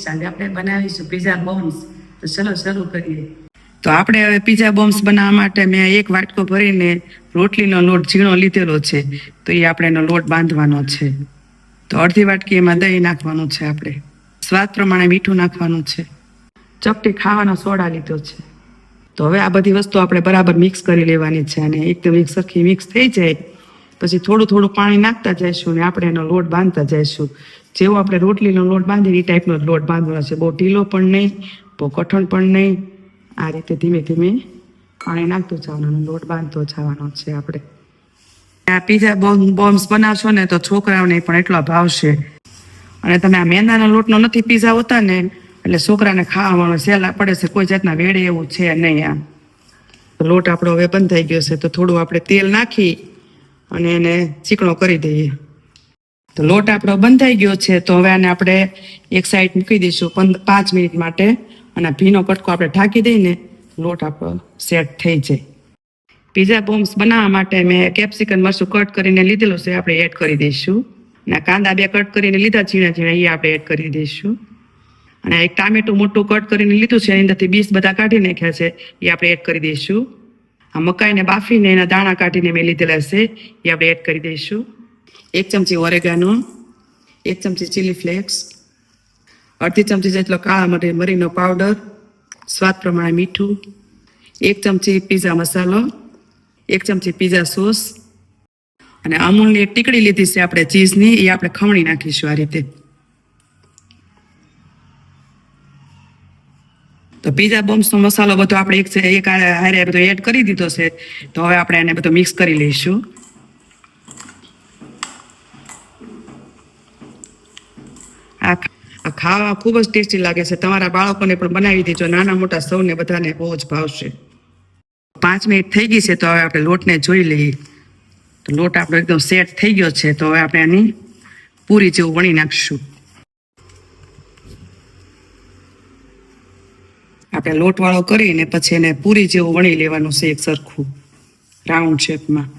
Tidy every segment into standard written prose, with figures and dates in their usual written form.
બોમ્સ આજે આપણે બનાવીશું પિઝા બોમ્સ. તો ચલો શરૂ કરીએ. તો આપણે હવે પિઝા બોમ્સ બનાવવા માટે મેં એક વાટકો ભરીને રોટલીનો લોટ ઝીણો લીધેલો છે. તો એ આપણે એનો લોટ બાંધવાનો છે. તો અડધી વાટકી એમાં દહીં નાખવાનું છે. આપણે સ્વાદ પ્રમાણે મીઠું નાખવાનું છે. ચપટી ખાવાનો સોડા લીધો છે. તો હવે આ બધી વસ્તુ આપણે બરાબર મિક્સ કરી લેવાની છે. અને એકદમ એક સરખી મિક્સ થઈ જાય પછી થોડું થોડું પાણી નાખતા જઈશું ને આપણે એનો લોટ બાંધતા જઈશું. જેવો આપણે રોટલીનો લોટ બાંધીએ એ ટાઈપનો લોટ બાંધવાનો છે. બહુ ઢીલો પણ નહીં, બહુ કઠણ પણ નહીં. આ રીતે ધીમે ધીમે પાણી નાખતું જવાનું, લોટ બાંધતો જવાનો છે. આપણે આ પિઝા બોમ્સ બનાવશો ને તો છોકરાઓને પણ એટલો ભાવશે. અને તમે આ મેંદાના લોટનો નથી પિઝા હોતા ને એટલે છોકરાને ખાવામાં સહેલા પડે છે. કોઈ જાતના વેડે એવું છે નહીં. આમ લોટ આપણો હવે બંધાઈ ગયો છે. તો થોડું આપણે તેલ નાખી અને એને ચીકણો કરી દઈએ. તો લોટ આપણો બંધાઈ ગયો છે. તો હવે આને આપણે એક સાઈડ મૂકી દઈશું 5 મિનિટ માટે. અને ભીનો કટકો આપણે ઢાંકી દઈને લોટ આપણો સેટ થઈ જાય. પિઝા બોમ્સ બનાવવા માટે મેં કેપ્સિકમ મરચું કટ કરીને લીધેલું છે. આપણે એડ કરી દઈશું. અને કાંદા 2 કટ કરીને લીધા ઝીણા ઝીણા, એ આપણે એડ કરી દઈશું. અને એક ટામેટું મોટું કટ કરીને લીધું છે, એની અંદરથી 20 બધા કાઢી નાખ્યા છે, એ આપણે એડ કરી દઈશું. આ મકાઈને બાફીને એના દાણા કાઢીને મેં લીધેલા છે, એ આપણે એડ કરી દઈશું. 1 ચમચી ઓરેગાનો, 1 ચમચી ચીલી ફ્લેક્સ, અડધી ચમચી જેટલો કાળા મરીનો પાવડર, સ્વાદ પ્રમાણે મીઠું, 1 ચમચી પીઝા મસાલો, 1 ચમચી પીઝા સોસ અને અમૂલની એક ટીકડી લીધી છે આપણે ચીઝની, એ આપણે ખમણી નાખીશું આ રીતે. તો પિઝા બોમ્સનો મસાલો બધો આપણે એક હારે બધો એડ કરી દીધો છે. તો હવે આપણે એને બધો મિક્સ કરી લઈશું. આ ખાવા ખૂબ જ ટેસ્ટી લાગે છે. તમારા બાળકોને પણ બનાવી દેજો, નાના મોટા સૌને બધાને બહુ જ ભાવશે. 5 મિનિટ થઈ ગઈ છે. તો હવે આપણે લોટને જોઈ લઈએ. તો લોટ આપણો એકદમ સેટ થઈ ગયો છે. તો હવે આપણે આની પૂરી જેવું વણી નાખીશું. આપણે લોટવાળો કરીને પછી એને પૂરી જેવું વણી લેવાનું છે, એક સરખું રાઉન્ડ શેપમાં.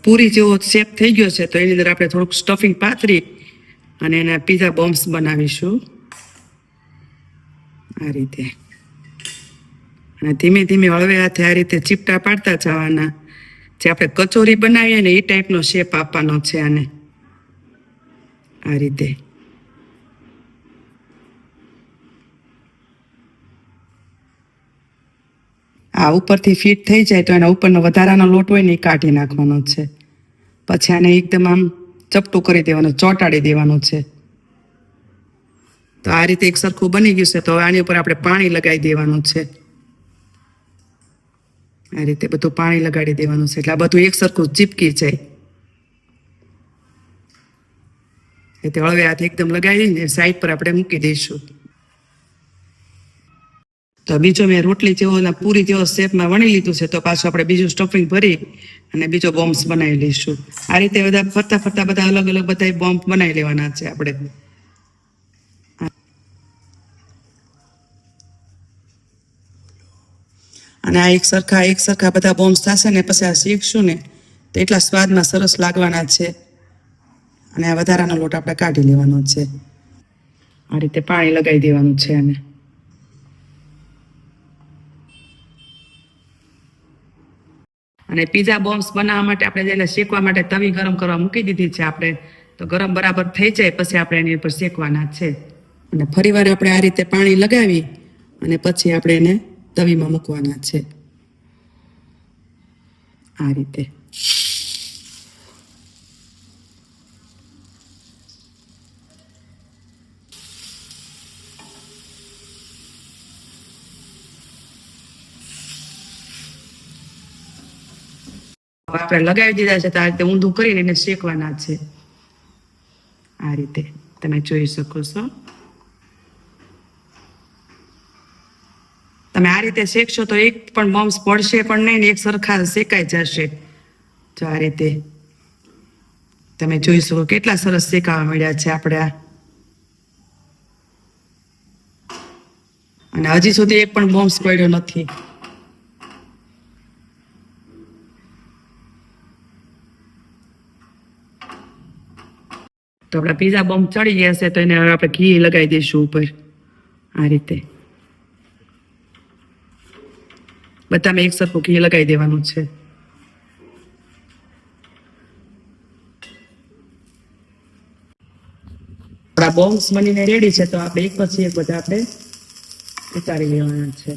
પૂરી જેવો શેપ થઈ ગયો છે. તો એની અંદર આપણે થોડુંક સ્ટફિંગ પાથરી અને એના પિઝા બોમ્સ બનાવીશું આ રીતે. અને ધીમે ધીમે હળવે હાથે આ રીતે ચીપટા પાડતા જવાના. જે આપણે કચોરી બનાવીએ ને એ ટાઈપનો શેપ આપવાનો છે આને, આ રીતે. આ ઉપરથી ફિટ થઈ જાય તો એના ઉપરનો વધારાનો લોટ હોય ને એ કાઢી નાખવાનો છે. પછી આને એકદમ આમ ચપટું કરી દેવાનું, ચોંટાડી દેવાનું છે. તો આ રીતે એક સરખું બની ગયું છે. તો હવે આની ઉપર આપણે પાણી લગાવી દેવાનું છે. આ રીતે બધું પાણી લગાડી દેવાનું છે એટલે આ બધું એક સરખું ચીપકી જાય. એટલે હળવે હાથ એકદમ લગાવી દઈને સાઈડ પર આપણે મૂકી દઈશું. તો બીજો મેં રોટલી જેવો પૂરી જેવો શેપમાં વણી લીધું છે. તો પાછું આપણે બીજું સ્ટફિંગ ભરી અને બીજો બોમ્સ બનાવી લઈશું. આ રીતે બધા ફરતા ફરતા બધા અલગ અલગ બધા બોમ્બ બનાવી લેવાના છે આપણે. અને આ એક સરખા બધા બોમ્સ થશે ને પછી આ શીખશું ને તો એટલા સ્વાદમાં સરસ લાગવાના છે. અને આ વધારાનો લોટ આપણે કાઢી લેવાનો છે. આ રીતે પાણી લગાવી દેવાનું છે. અને પિઝા બોમ્સ બનાવવા માટે આપણે જેને શેકવા માટે તવી ગરમ કરવા મૂકી દીધી છે આપણે. તો ગરમ બરાબર થઈ જાય પછી આપણે એની ઉપર શેકવાના છે. અને ફરીવાર આપણે આ રીતે પાણી લગાવી અને પછી આપણે એને તવીમાં મૂકવાના છે આ રીતે. આપણે લગાવી દીધા છે તો આ રીતે ઊંધું કરીને એને શેકવાના છે આ રીતે. તમે જોઈ શકો છો. તમે આ રીતે શેકશો તો એક પણ બોમ્સ પડશે પણ નહીં ને એક સરખા શેકાઈ જશે. જો આ રીતે તમે જોઈ શકો કેટલા સરસ શેકાવા મળ્યા છે આપણે. અને હજી સુધી એક પણ બોમ્સ પડ્યો નથી. તો આપણા પીઝા બોમ્બ ચડી ગયા છે તો એને હવે આપણે ઘી લગાવી દઈશું ઉપર આ રીતે બધામાં એક સરખું ઘી લગાવી દેવાનું છે. આપણા બોમ્બ્સ બનીને રેડી છે તો આપણે એક પછી એક બધા આપણે ઉતારી લેવાના છે.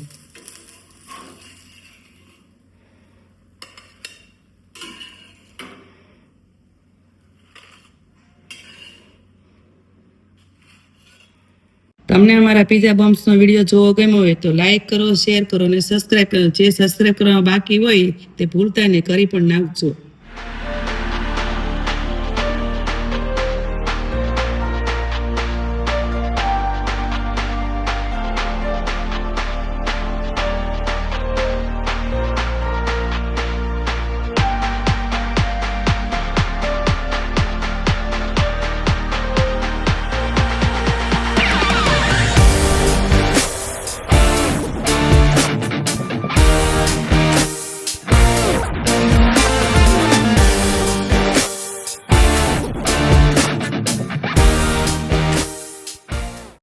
તમને અમારા પીઝા બોમ્બ્સનો વિડીયો જોવો ગમ્યો હોય તો લાઈક કરો, શેર કરો અને સબસ્ક્રાઈબ કરો. જે સબસ્ક્રાઈબ કરવા બાકી હોય તે ભૂલતા ને કરી પણ નાખજો.